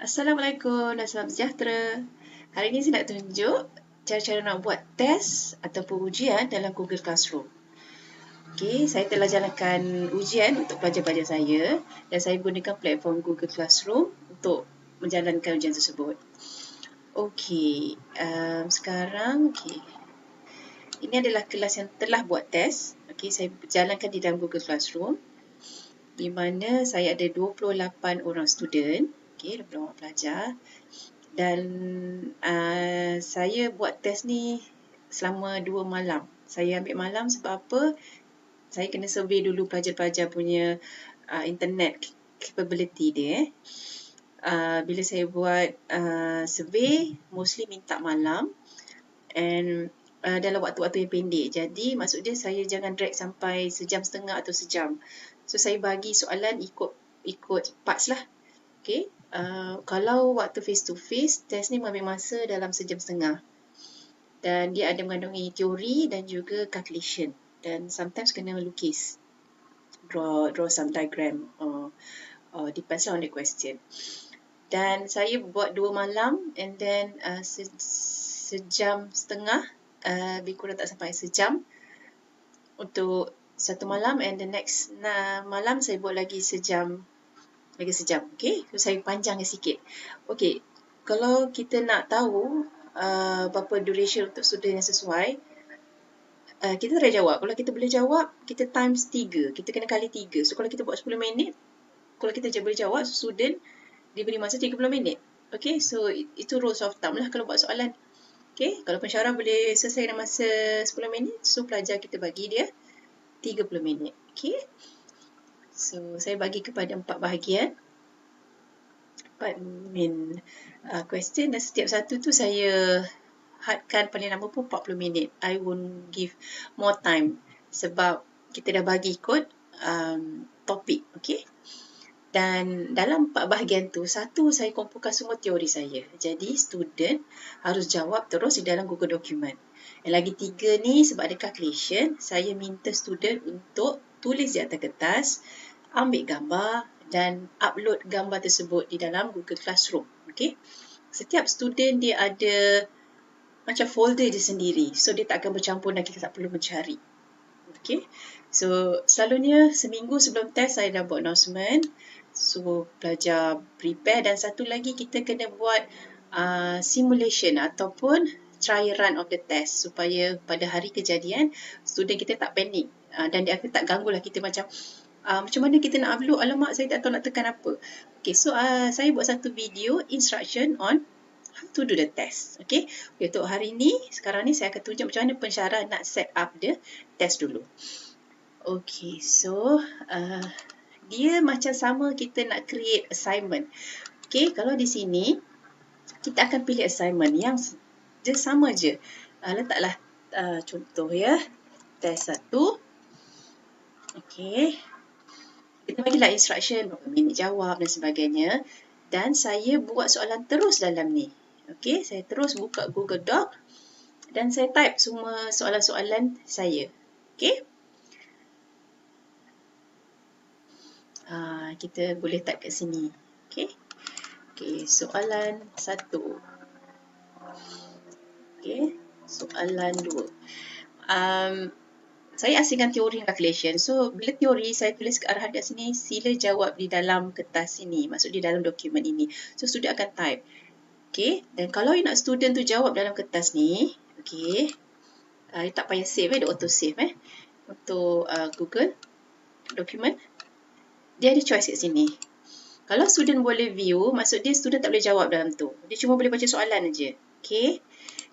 Assalamualaikum dan salam sejahtera. Hari ini saya nak tunjuk cara-cara nak buat test ataupun ujian dalam Google Classroom. Okey, saya telah jalankan ujian untuk pelajar-pelajar saya dan saya gunakan platform Google Classroom untuk menjalankan ujian tersebut. Okey, sekarang ini adalah kelas yang telah buat test. Okey, saya jalankan di dalam Google Classroom di mana saya ada 28 orang student. Okey, 28 orang pelajar. Dan saya buat test ni selama 2 malam. Saya ambil malam sebab apa? Saya kena survey dulu pelajar-pelajar punya internet capability dia. Bila saya buat survey, mostly minta malam and dalam waktu-waktu yang pendek. Jadi maksud dia saya jangan drag sampai sejam setengah atau sejam. So saya bagi soalan ikut parts lah. Okay. Kalau waktu face to face, test ni mengambil masa dalam sejam setengah. Dan dia ada mengandungi teori dan juga calculation. Dan sometimes kena lukis. Draw some diagram. Depends on the question. Dan saya buat 2 malam and then sejam setengah. Lebih kurang tak sampai sejam. Untuk satu malam and the next malam saya buat lagi sejam. Okay, so saya panjangkan sikit. Okay, kalau kita nak tahu berapa duration untuk student yang sesuai, kita try jawab. Kalau kita boleh jawab, kita times 3. Kita kena kali 3. So kalau kita buat 10 minit, kalau kita boleh jawab, student diberi masa 30 minit. Okay, so itu rules of thumb lah kalau buat soalan. Okay, kalau pensyarah boleh selesai dalam masa 10 minit, so pelajar kita bagi dia 30 minit. Okay, so saya bagi kepada 4 bahagian. 4 main question dan setiap satu tu saya hadkan paling lama pun 40 minit. I won't give more time sebab kita dah bagi ikut topik. Okay. Dan dalam 4 bahagian tu, satu saya kumpulkan semua teori saya. Jadi student harus jawab terus di dalam Google Document. Yang lagi 3 ni sebab ada calculation, saya minta student untuk tulis di atas kertas, ambil gambar dan upload gambar tersebut di dalam Google Classroom. Okay. Setiap student dia ada macam folder dia sendiri. So dia tak akan bercampur dan kita tak perlu mencari. Okay. So selalunya seminggu sebelum test saya dah buat announcement. So pelajar prepare dan satu lagi kita kena buat simulation ataupun try run of the test supaya pada hari kejadian student kita tak panik dan dia akan tak ganggu lah kita macam mana kita nak upload, alamak saya tak tahu nak tekan apa. Okay, so saya buat satu video instruction on how to do the test. Okay, untuk hari ni, sekarang ni saya akan tunjuk macam mana pensyarah nak set up the test dulu. Okay, so dia macam sama kita nak create assignment. Okay, kalau di sini kita akan pilih assignment yang dia sama je. Letaklah contoh ya, test 1. Okay, kita bagilah instruction berapa minit jawab dan sebagainya. Dan saya buat soalan terus dalam ni. Okay, saya terus buka Google Doc dan saya type semua soalan-soalan saya. Okay. Kita boleh type kat sini. Okay. Okay, soalan 1. Okay, soalan 2. Saya asingkan teori dan calculation. So, bila teori, saya tulis ke arah hadap sini, sila jawab di dalam kertas ini. Maksud di dalam dokumen ini. So, student akan type. Okay. Dan kalau you nak student tu jawab dalam kertas ni, okay. You tak payah save, dia auto save. Untuk Google Document. Dia ada choice kat sini. Kalau student boleh view, maksud dia student tak boleh jawab dalam tu. Dia cuma boleh baca soalan aja. Okay.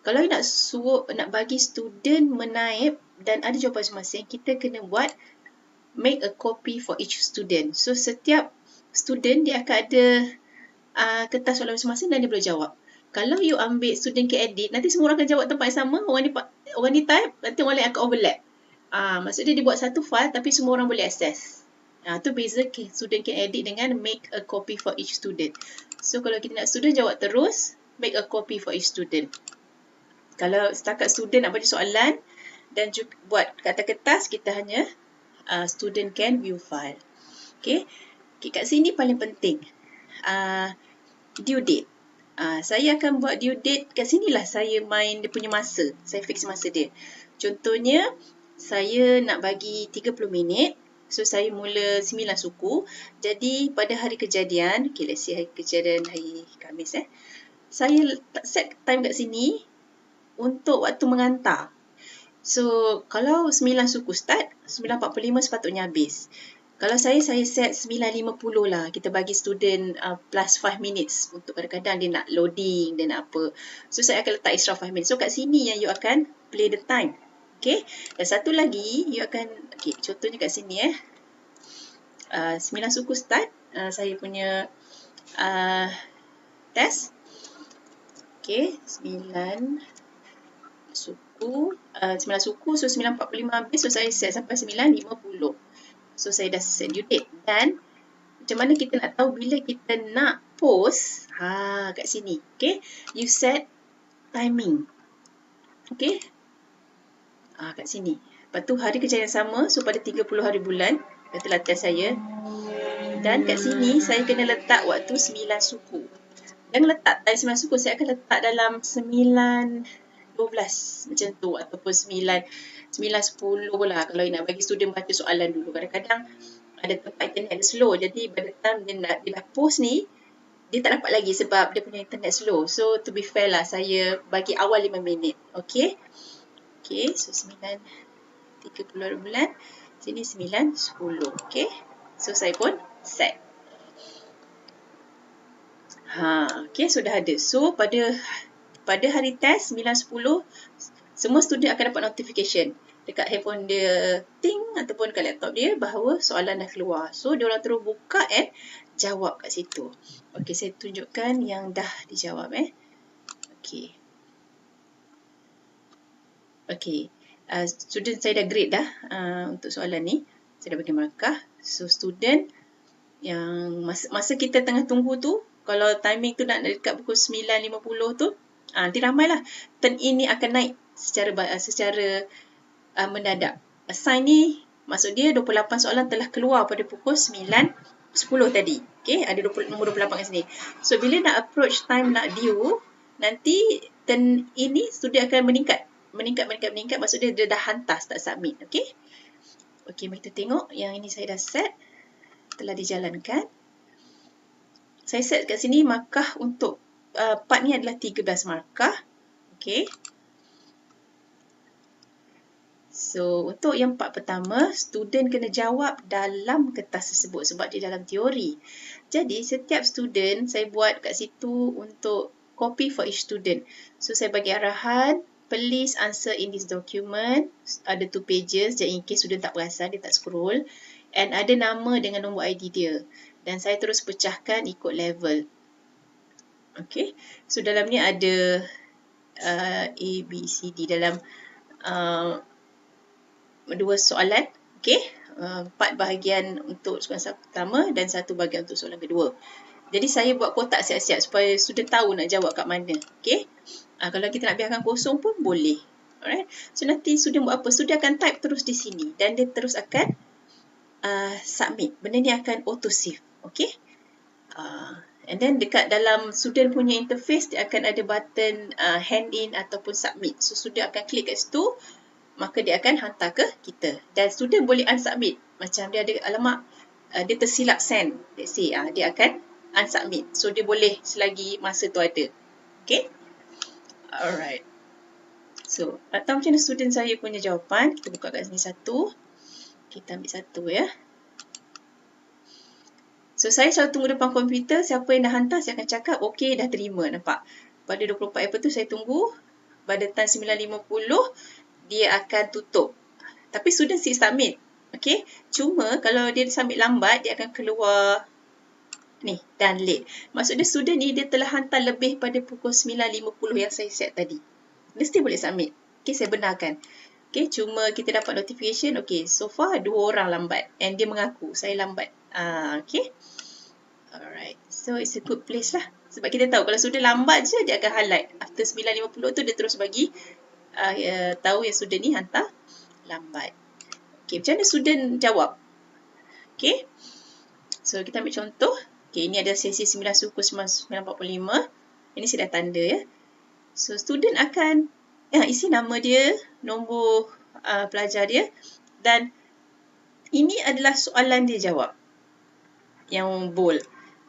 Kalau you nak bagi student menaip dan ada jawapan masing-masing, kita kena buat make a copy for each student. So setiap student dia akan ada kertas soalan masing-masing dan dia boleh jawab. Kalau you ambil student ke edit, nanti semua orang akan jawab tempat yang sama, orang ni type, nanti orang lain akan overlap. Maksudnya dia buat satu file tapi semua orang boleh access. Tu beza student can edit dengan make a copy for each student. So kalau kita nak student jawab terus, make a copy for each student. Kalau setakat student nak baca soalan dan juga buat kat atas kertas, kita hanya student can view file. Okay. Kat sini paling penting. due date. Saya akan buat due date kat sinilah saya main dia punya masa. Saya fix masa dia. Contohnya, saya nak bagi 30 minit. So, saya mula 9 suku. Jadi, pada hari kejadian, okay, let's say hari kejadian hari Khamis. Saya set time kat sini untuk waktu mengantar. So, kalau 9 suku start, 9.45 sepatutnya habis. Kalau saya set 9.50 lah. Kita bagi student plus 5 minutes. Untuk kadang-kadang dia nak loading, dia nak apa. So, saya akan letak extra 5 minutes. So, kat sini yang you akan play the time. Okay. Dan satu lagi, you akan, okay, contohnya kat sini 9 suku start. Saya punya test. Okay, 9 suku. 9 suku, so 9.45 habis. So, saya set sampai 9.50. So, saya dah set due date. Dan macam mana kita nak tahu bila kita nak post? Kat sini. Okay. You set timing. Okay. Kat sini. Lepas tu hari kejadian sama. So, pada 30 hari bulan. Katalah test saya. Dan kat sini, saya kena letak waktu 9 suku. Jangan letak time 9 suku. Saya akan letak dalam 9.12 macam tu. Ataupun 9.10 lah. Kalau nak bagi student baca soalan dulu. Kadang-kadang ada tempat internet slow. Jadi, pada time dia dah post ni, dia tak dapat lagi sebab dia punya internet slow. So, to be fair lah, saya bagi awal 5 minit. Okay. Okay, so 9.30 bulan. Sini 9.10. Okay. So, saya pun set. Okay, so dah ada. So, pada hari test 9.10, semua student akan dapat notification dekat handphone dia, ting, ataupun kat laptop dia bahawa soalan dah keluar. So, dia orang terus buka and jawab kat situ. Okay, saya tunjukkan yang dah dijawab. Okay. Okay. Student saya dah grade dah untuk soalan ni. Saya dah bagi markah. So, student yang masa kita tengah tunggu tu, kalau timing tu nak dekat pukul 9.50 tu, nanti ramai lah. Turn in ni akan naik secara mendadak. Assign ni, maksud dia 28 soalan telah keluar pada pukul 9.10 tadi. Okay, ada nombor 28 kat sini. So, bila nak approach time nak due, nanti turn in ni student akan meningkat. Maksud dia dah hantar, tak submit. Okay. Okay, mari kita tengok. Yang ini saya dah set. Telah dijalankan. Saya set kat sini markah untuk part ni adalah 13 markah. Okay. So, untuk yang part pertama, student kena jawab dalam kertas tersebut sebab dia dalam teori. Jadi, setiap student saya buat kat situ untuk copy for each student. So, saya bagi arahan, please answer in this document. Ada 2 pages, jadi in case student tak perasan, dia tak scroll. And ada nama dengan nombor ID dia. Dan saya terus pecahkan ikut level. Okay. So, dalam ni ada A, B, C, D dalam 2 soalan. Okay. 4 bahagian untuk soalan pertama dan 1 bahagian untuk soalan kedua. Jadi, saya buat kotak siap-siap supaya student tahu nak jawab kat mana. Okay. Kalau kita nak biarkan kosong pun boleh. Alright. So, nanti student buat apa? Student akan type terus di sini. Dan dia terus akan submit. Benda ni akan auto save. Okay. And then dekat dalam student punya interface, dia akan ada button hand in ataupun submit. So, student akan klik kat situ. Maka dia akan hantar ke kita. Dan student boleh unsubmit. Macam dia ada, alamak, dia tersilap send. Let's say, dia akan unsubmit. So, dia boleh selagi masa tu ada. Okay. Alright. So, nak tahu macam mana student saya punya jawapan. Kita buka kat sini satu. Kita ambil satu ya. So, saya selalu tunggu depan komputer. Siapa yang dah hantar, saya akan cakap, okay, dah terima. Nampak? Pada 24 April tu, saya tunggu. Pada time 9.50, dia akan tutup. Tapi student still submit. Okay. Cuma kalau dia submit lambat, dia akan keluar ni, done late. Maksud dia student ni dia telah hantar lebih pada pukul 9.50 yang saya set tadi. Dia still boleh submit. Okay, saya benarkan. Okay, cuma kita dapat notification. Okay, so far 2 orang lambat. And dia mengaku, saya lambat. Okay. Alright. So, it's a good place lah. Sebab kita tahu kalau student lambat je, dia akan highlight. After 9.50 tu, dia terus bagi tahu yang student ni hantar lambat. Okay, macam mana student jawab? Okay. So, kita ambil contoh. Okay, ini ada sesi 9 suku 945. Ini saya dah tanda ya. So, student akan isi nama dia, nombor pelajar dia, dan ini adalah soalan dia jawab yang bold.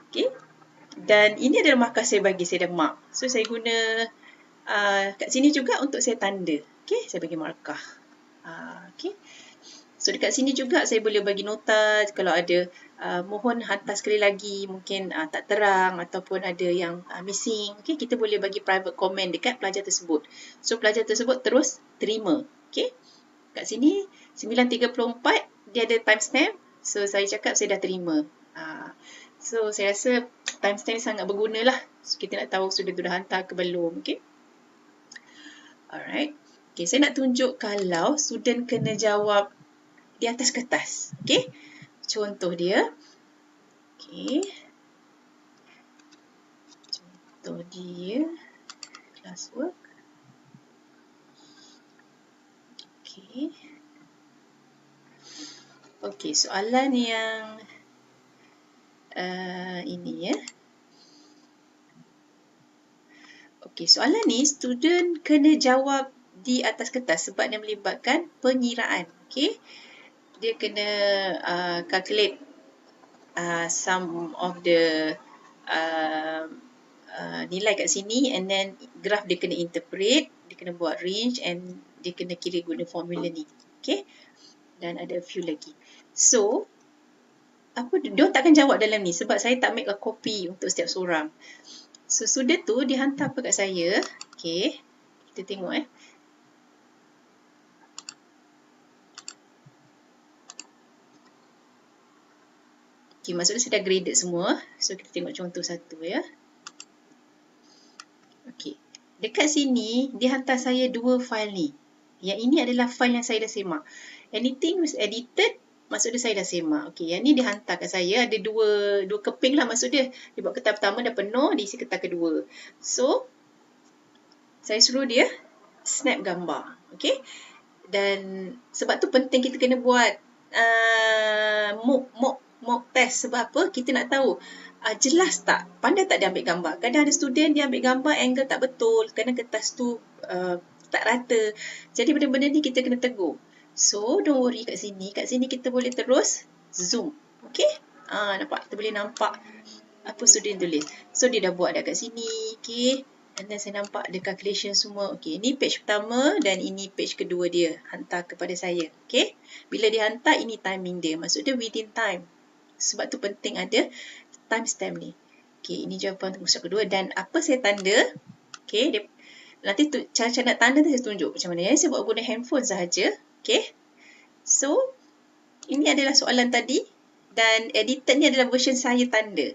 Okay. Dan ini adalah markah saya bagi, saya dah mark. So, saya guna kat sini juga untuk saya tanda. Okay, saya bagi markah. Okay. So, dekat sini juga saya boleh bagi nota kalau ada mohon hantar sekali lagi, mungkin tak terang ataupun ada yang missing. Okay, kita boleh bagi private comment dekat pelajar tersebut. So, pelajar tersebut terus terima. Okay. Kat sini 9.34 dia ada timestamp. So, saya cakap saya dah terima. So, saya rasa timestamp ni sangat berguna lah. So, kita nak tahu student tu dah hantar ke belum. Okay. Alright. Okay, saya nak tunjuk kalau student kena jawab di atas kertas. Okay. Contoh dia. Okay. Contoh dia. Classwork. Okay. Okay, soalan yang ini ya. Okay, soalan ni student kena jawab di atas kertas sebab dia melibatkan pengiraan. Okay. Dia kena calculate some of the nilai kat sini, and then graph dia kena interpret, dia kena buat range, and dia kena kira guna formula ni. Okay. Dan ada a few lagi. So, dia takkan jawab dalam ni sebab saya tak make a copy untuk setiap seorang. So, student tu dia hantar apa kat saya. Okay. Kita tengok Okay, maksudnya saya dah graded semua. So, kita tengok contoh satu ya. Okay. Dekat sini, dia hantar saya dua file ni. Yang ini adalah file yang saya dah semak. Anything was edited, maksudnya saya dah semak. Okay, yang ni dia hantar kat saya. Ada dua keping lah maksud dia. Dia buat kertas pertama dah penuh, dia isi kertas kedua. So, saya suruh dia snap gambar. Okay. Dan sebab tu penting kita kena buat mock test. Sebab apa? Kita nak tahu jelas tak? Pandai tak dia ambil gambar? Kadang ada student dia ambil gambar angle tak betul. Kadang kertas tu tak rata. Jadi benda-benda ni kita kena tegur. So, don't worry kat sini. Kat sini kita boleh terus zoom. Okay? Nampak? Kita boleh nampak apa student tulis. So, dia dah buat dah kat sini. Okay? And then saya nampak ada calculation semua. Okay, ini page pertama dan ini page kedua dia. Hantar kepada saya. Okay. Bila dia hantar, ini timing dia. Maksud dia within time. Sebab tu penting ada timestamp ni. Okay, ini jawapan untuk soalan kedua. Dan apa saya tanda. Okay, nanti cara-cara nak tanda tu saya tunjuk macam mana. Yang saya buat guna handphone sahaja. Okay. So, ini adalah soalan tadi. Dan edited ni adalah version saya tanda.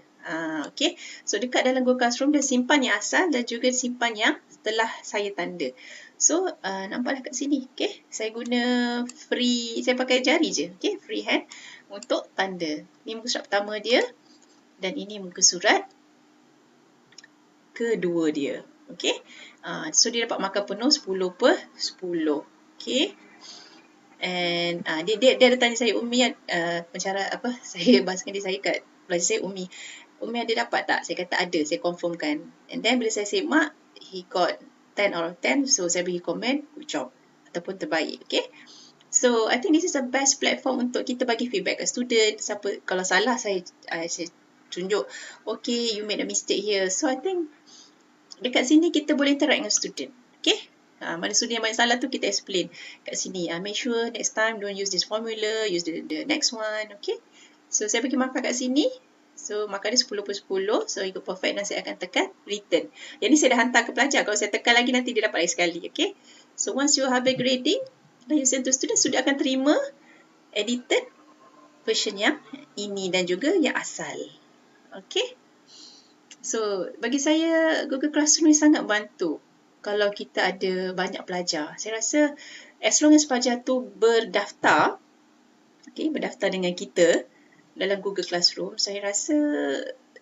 Okay. So, dekat dalam Google Classroom, dia simpan yang asal dan juga simpan yang setelah saya tanda. So, nampaklah kat sini. Okay. Saya guna free, saya pakai jari je. Okay. Freehand untuk tanda. Ini muka surat pertama dia. Dan ini muka surat kedua dia. Okay. So, dia dapat markah penuh 10/10. Okay. And dia ada tanya saya, Umi, pencara apa, saya bahasakan dia saya kat pelajar saya, Umi ada dapat tak? Saya kata ada, saya confirmkan. And then bila saya semak, he got 10 out of 10. So, saya bagi komen, good job. Ataupun terbaik. Okay. So, I think this is the best platform untuk kita bagi feedback ke student. Kalau salah, saya tunjuk, okay, you made a mistake here. So, I think dekat sini kita boleh interact dengan student. Okay. Mana student yang banyak salah tu kita explain kat sini. Make sure next time don't use this formula, use the next one. Okay. So, saya bagi markah kat sini. So, markah dia 10/10. So, ikut perfect dan saya akan tekan return. Yang ni saya dah hantar ke pelajar. Kalau saya tekan lagi nanti dia dapat lagi sekali. Okay. So, once you have a grading dan you send to student, student akan terima edited version yang ini dan juga yang asal. Okay. So, bagi saya Google Classroom ni sangat bantu kalau kita ada banyak pelajar. Saya rasa as long as pelajar tu berdaftar, okay, berdaftar dengan kita dalam Google Classroom, saya rasa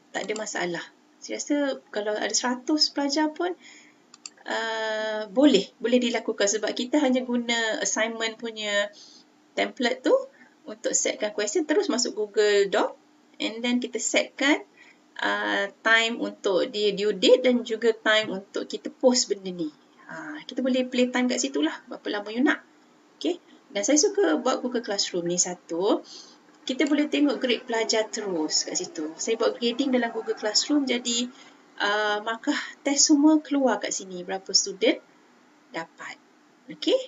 tak ada masalah. Saya rasa kalau ada 100 pelajar pun boleh dilakukan sebab kita hanya guna assignment punya template tu untuk setkan question, terus masuk Google Doc and then kita setkan time untuk dia due date dan juga time untuk kita post benda ni. Kita boleh play time kat situ lah, berapa lama you nak. Okay. Dan saya suka buat Google Classroom ni satu, kita boleh tengok grade pelajar terus kat situ. Saya buat grading dalam Google Classroom, jadi markah test semua keluar kat sini, berapa student dapat. Okay.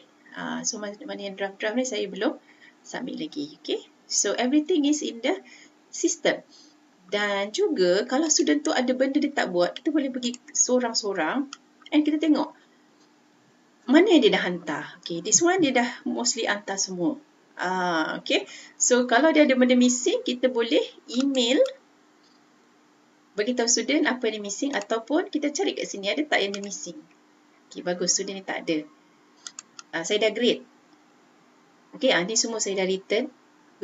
So mana yang draft-draft ni saya belum submit lagi. Okay. So everything is in the system. Dan juga kalau student tu ada benda dia tak buat, kita boleh pergi seorang-seorang and kita tengok mana yang dia dah hantar. Okay, this one dia dah mostly hantar semua. Okay, so kalau dia ada benda missing, kita boleh email beritahu student apa yang missing, ataupun kita cari kat sini ada tak yang dia missing. Okay, bagus, student ni tak ada. Saya dah grade. Okay, ni semua saya dah return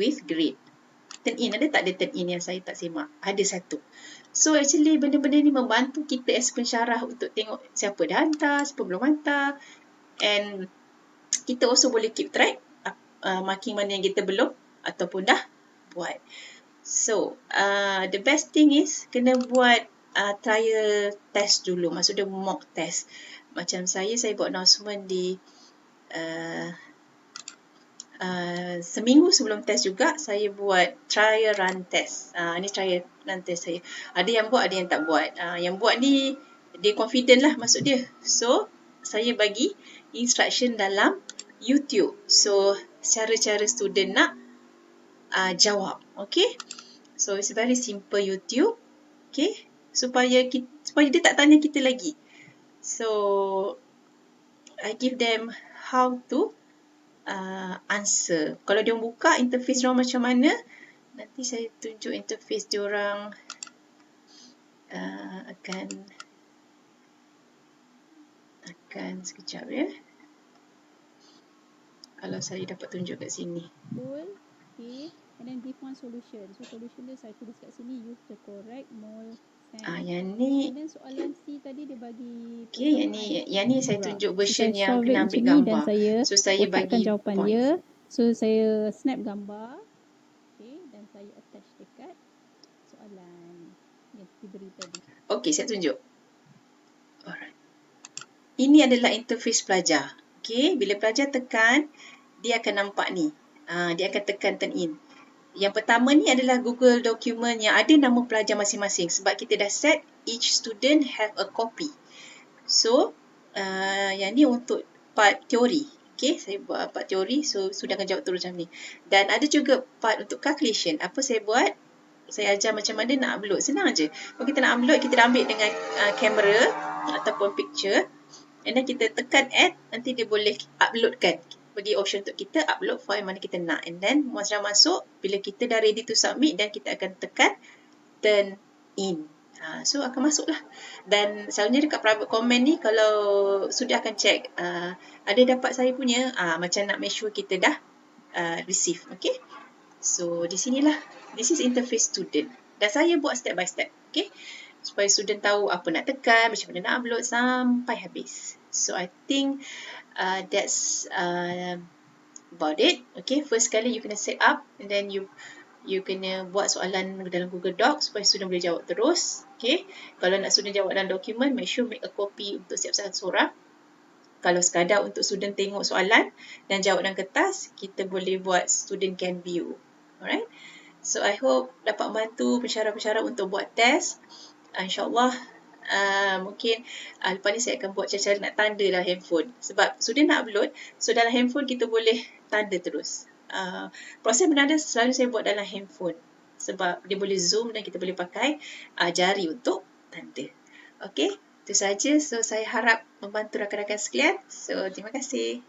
with grade. Turn in, ada tak ada turn in yang saya tak semak? Ada satu. So actually benda-benda ni membantu kita as pensyarah untuk tengok siapa dah hantar, siapa belum hantar. And kita also boleh keep track marking mana yang kita belum ataupun dah buat. So the best thing is kena buat trial test dulu. Maksudnya mock test. Macam saya buat announcement di seminggu sebelum test juga, saya buat trial run test. Ni trial run test saya. Ada yang buat, ada yang tak buat. Yang buat ni, dia confident lah maksud dia. So, saya bagi instruction dalam YouTube. So, cara-cara student nak jawab. Okay. So, it's very simple YouTube. Okay. Supaya dia tak tanya kita lagi. So, I give them how to answer. Kalau dia buka interface diorang macam mana, nanti saya tunjuk interface diorang. Akan sekejap ya. Kalau saya dapat tunjuk kat sini. Okay. And then give one solution. So solution dia saya tulis kat sini, use the correct mole sand. Yang ni. And then soalan C tadi dia bagi. Okay, yang ni saya tunjuk version yang kena ambil gambar. So saya bagi jawapan points. Dia. So saya snap gambar. Okay, dan saya attach dekat soalan yang diberi tadi. Okay, saya tunjuk. Alright. Ini adalah interface pelajar. Okay, bila pelajar tekan, dia akan nampak ni. Dia akan tekan turn in. Yang pertama ni adalah Google document yang ada nama pelajar masing-masing. Sebab kita dah set each student have a copy. So, yang ni untuk part teori. Okay, saya buat part teori. So, sudah akan jawab terus macam ni. Dan ada juga part untuk calculation. Apa saya buat? Saya ajar macam mana nak upload. Senang je. Kalau kita nak upload, kita dah ambil dengan kamera ataupun picture. And then kita tekan add, nanti dia boleh uploadkan. Bagi option untuk kita upload file mana kita nak. And then once dah masuk, bila kita dah ready to submit, dan kita akan tekan turn in. So akan masuk lah. Dan selalunya dekat private comment ni, kalau sudah akan check ada dapat saya punya, macam nak make sure kita dah receive. Okay. So di sinilah, this is interface student. Dan saya buat step by step. Okay. Supaya student tahu apa nak tekan, macam mana nak upload sampai habis. So I think that's about it. Okay, first kali you kena set up, and then you kena buat soalan dalam Google Docs supaya student boleh jawab terus. Okay, kalau nak student jawab dalam dokumen, make sure make a copy untuk setiap seorang. Kalau sekadar untuk student tengok soalan dan jawab dalam kertas, kita boleh buat student can view. Alright, so I hope dapat bantu pensyarah-pensyarah untuk buat test. InsyaAllah mungkin lepas ni saya akan buat cara-cara nak tanda dalam handphone. Sebab sudah nak upload, so dalam handphone kita boleh tanda terus. Proses menanda selalu saya buat dalam handphone. Sebab dia boleh zoom dan kita boleh pakai jari untuk tanda. Okay, itu saja. So saya harap membantu rakan-rakan sekalian. So terima kasih.